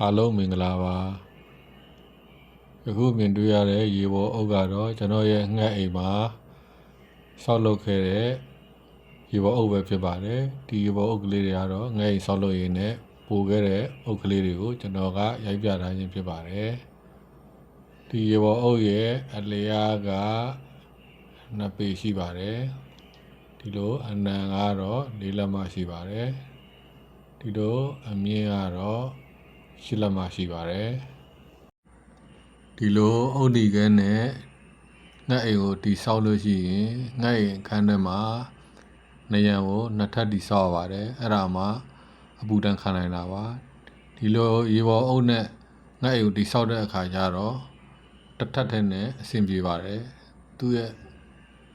အားလုံးမင်္ဂလာပါအခုမြင်တွေ့ရတဲ့ရေပေါ်အုပ်ကတော့ကျွန်တော်ရဲ့ငှက်အိမ်မှာဆောက်လုပ်ခဲ့တဲ့ရေပေါ်အုပ်ပဲဖြစ်ပါတယ်ဒီရေပေါ်အုပ်ကလေးတွေကတော့ငှက်အိမ်ဆောက်လုပ်ရင်းနဲ့ပိုခဲ့တဲ့အုပ်ကလေးတွေကိုကျွန်တော်ကရိုက်ပြထားခြင်းဖြစ်ပါတယ်ဒီရေပေါ်အုပ်ရဲ့အလျားက2 ပေရှိပါတယ်ဒီလိုအနံကတော့4 လက်မရှိပါတယ်ဒီလိုအမြင့်ကတော့8 လက်မရှိပါတယ်ဒီလိုအုတ်ဒီခဲနဲ့ငှက်အိမ်ကိုတီဆောက်လို့ရှိရင်ငှက်အိမ်အခန်းထဲမှာနရံကို2 ထပ်တီဆောက်ရပါတယ်အဲ့ဒါမှအပူဒဏ်ခံနိုင်တာပါဒီလိုရေပေါ်အုတ်နဲ့ငှက်အိမ်ကိုတီဆောက်တဲ့အခါကျတော့တစ်ထပ်ထဲနဲ့အဆင်ပြေပါတယ်သူ့ရဲ့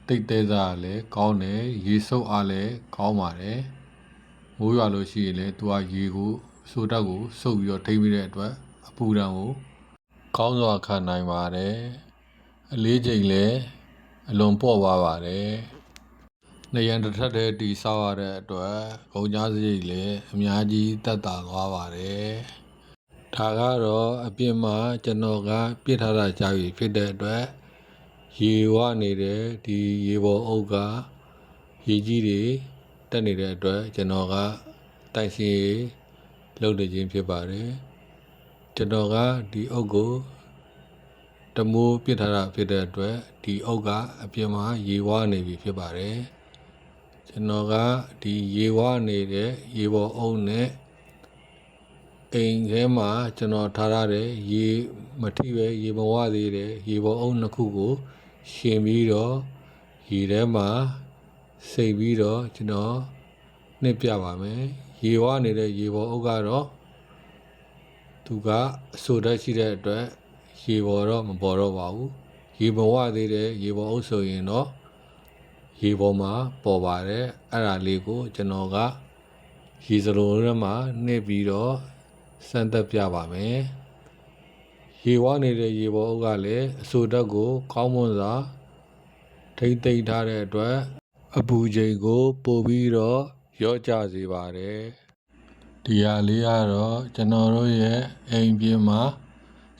တိတ်သေးစားလည်းကောင်းတယ်ရေစုပ်အားလည်းကောင်းပါတယ်မိုးရွာလို့ရှိရင်လည်းသူကရေကိုစိုးဓာတ်ကိုစုပ်ပြီးတော့ထိပြီးတဲ့အတွက်အပူဒဏ်ကိုကောင်းစွာခံနိုင်ပါတယ်အလေးချိန်လည်းအလွန်ပေါ့သွားပါတယ်နေရန်တစ်ထပ်တည်းတီဆောက်ရတဲ့အတွက်ကုန်ကျစရိတ်လည်းအများကြီးသက်သာသွားပါတယ်ဒါကတော့အပြင်မှာကျွန်တော်ကပြစ်ထားတာကြာပြီဖြစ်တဲ့အတွက်ရေဝနေတဲ့ဒီရေပေါ်အုပ်ကရေကြီးတွေတက်နေတဲ့အတွက်ကျွန်တော်ကတိုက်ရှင်းလုပ်နေခြင်းဖြစ်ပါတယ်ကျွန်တော်ကဒီအုပ်ကိုတမိုးပြစ်ထားတာဖြစ်တဲ့အတွက်ဒီအုပ်ကအပြင်မှာရေဝနေပြီဖြစ်ပါတယ်ကျွန်တော်ကဒီရေဝနေတဲ့ရေပေါ်အုပ်နဲ့အိမ်ထဲမှာကျွန်တော်ထားရတဲ့ရေမထိပဲရေမဝသေးတဲ့ရေပေါ်အုပ်2 ခုကိုရှင်ပြီးတော့ရေထဲမှာစိတ်ပြီးတော့ကျွန်တော်နှစ်ပြပါမယ်ရေဝနေတဲ့ရေပေါ်အုပ်ကတော့သူကအဆိုဓာတ်ရှိတဲ့အတွက်ရေပေါ်တော့မပေါ်တော့ပါဘူးရေမဝသေးတဲ့ရေပေါ်အုပ်ဆိုရင်တော့ရေပေါ်မှာပေါ်ပါတယ်အဲ့ဒါလေးကိုကျွန်တော်ကရေစလုံးထဲမှာနှစ်ပြီးတော့စမ်းသပ်ပြပါမယ်ရေဝနေတဲ့ရေပေါ်အုပ်ကလည်းအဆိုဓာတ်ကိုကောင်းမွန်စွာထိမ့်သိမ်းထားတဲ့အတွက်အပူချိန်ကိုပိုပြီးတော့ရော့ကျစေပါတယ်ဒီဟာလေးကတော့ကျွန်တော်တို့ရဲ့အိမ်ပြင်မှာ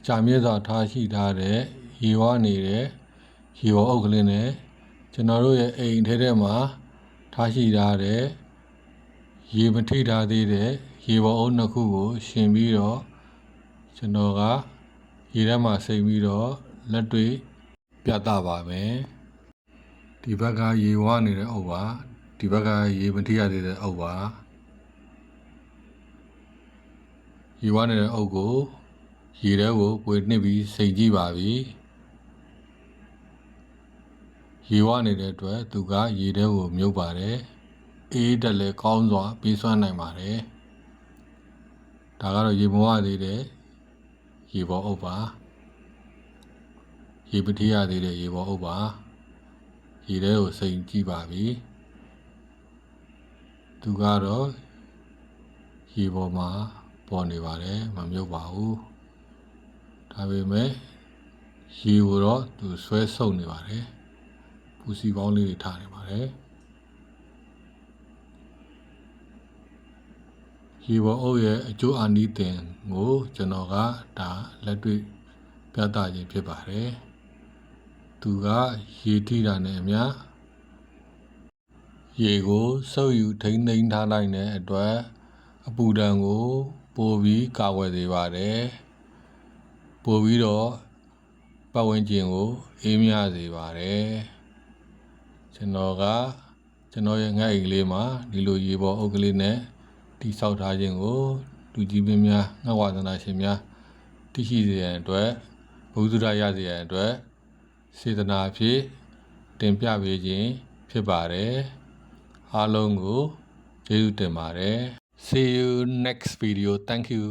ကြာမြင့်စွာထားရှိထားတဲ့ရေဝနေတဲ့ရေပေါ်အုပ်ကလေးနဲ့ကျွန်တော်တို့ရဲ့အိမ်ထဲမှာထားရှိထားတဲ့ရေမထိထားသေးတဲ့ရေပေါ်အုပ်2 ခုကိုရှင်ပြီးတော့ကျွန်တော်ကရေထဲမှာစိမ့်ပြီးတော့လက်တွေ့ပြသပါမယ်ဒီဘက်ကရေဝနေတဲ့အုပ်ပါဒီဘက်ကရေမထိရသေးတဲ့အုပ်ပါရေဝနေတဲ့အုပ်ကိုရေထဲကိုပွေနှစ်ပြီးစိမ့်ကြည့်ပါပြီရေဝနေတဲ့အတွက်သူကရေထဲကိုမြုပ်ပါတယ်အေးတက်လည်းကောင်းစွာပြေးဆွမ်းနိုင်ပါတယ်ဒါကတော့ရေမဝသေးတဲ့ရေပေါ်အုပ်ပါရေမထိရသေးတဲ့ရေပေါ်အုပ်ပါရေထဲကိုစိမ့်ကြည့်ပါပြီသူကတော့ရေပေါ်မှာပေါ်နေပါတယ်မမြုပ်ပါဘူးဒါပေမဲ့ရေကိုတော့သူဆွဲဆုပ်နေပါတယ်ပူစီပေါင်းလေးတွေထားနေပါတယ်ရေပေါ်အုပ်ရဲ့အကျိုးအာနိသင်ကိုကျွန်တော်ကဒါလက်တွေ့ပြသခြင်းဖြစ်ပါတယ်သူကရေထိတာနဲ့အမျှရေကိုစုပ်ယူထိန်းသိမ်းထားနိုင်တဲ့အတွက်အပူဒဏ်ကိုပိုပြီးကာကွယ်စေပါတယ်ပိုပြီးတော့ပတ်ဝန်းကျင်ကိုအေးမြစေပါတယ်ကျွန်တော်ရဲ့ငှက်အိမ်လေးမှာဒီလိုရေပေါ်အုပ်ကလေးနဲ့တိဆောက်ထားခြင်းကိုလူကြီးမင်းများငှက်ဝါသနာရှင်များသိရှိစေရန်အတွက်ဘုဒ္ဓရရစေရန်အတွက်စေတနာဖြင့်တင်ပြပေးခြင်းဖြစ်ပါတယ်အားလုံးကိုကျေးဇူးတင်ပါတယ် See you next video thank you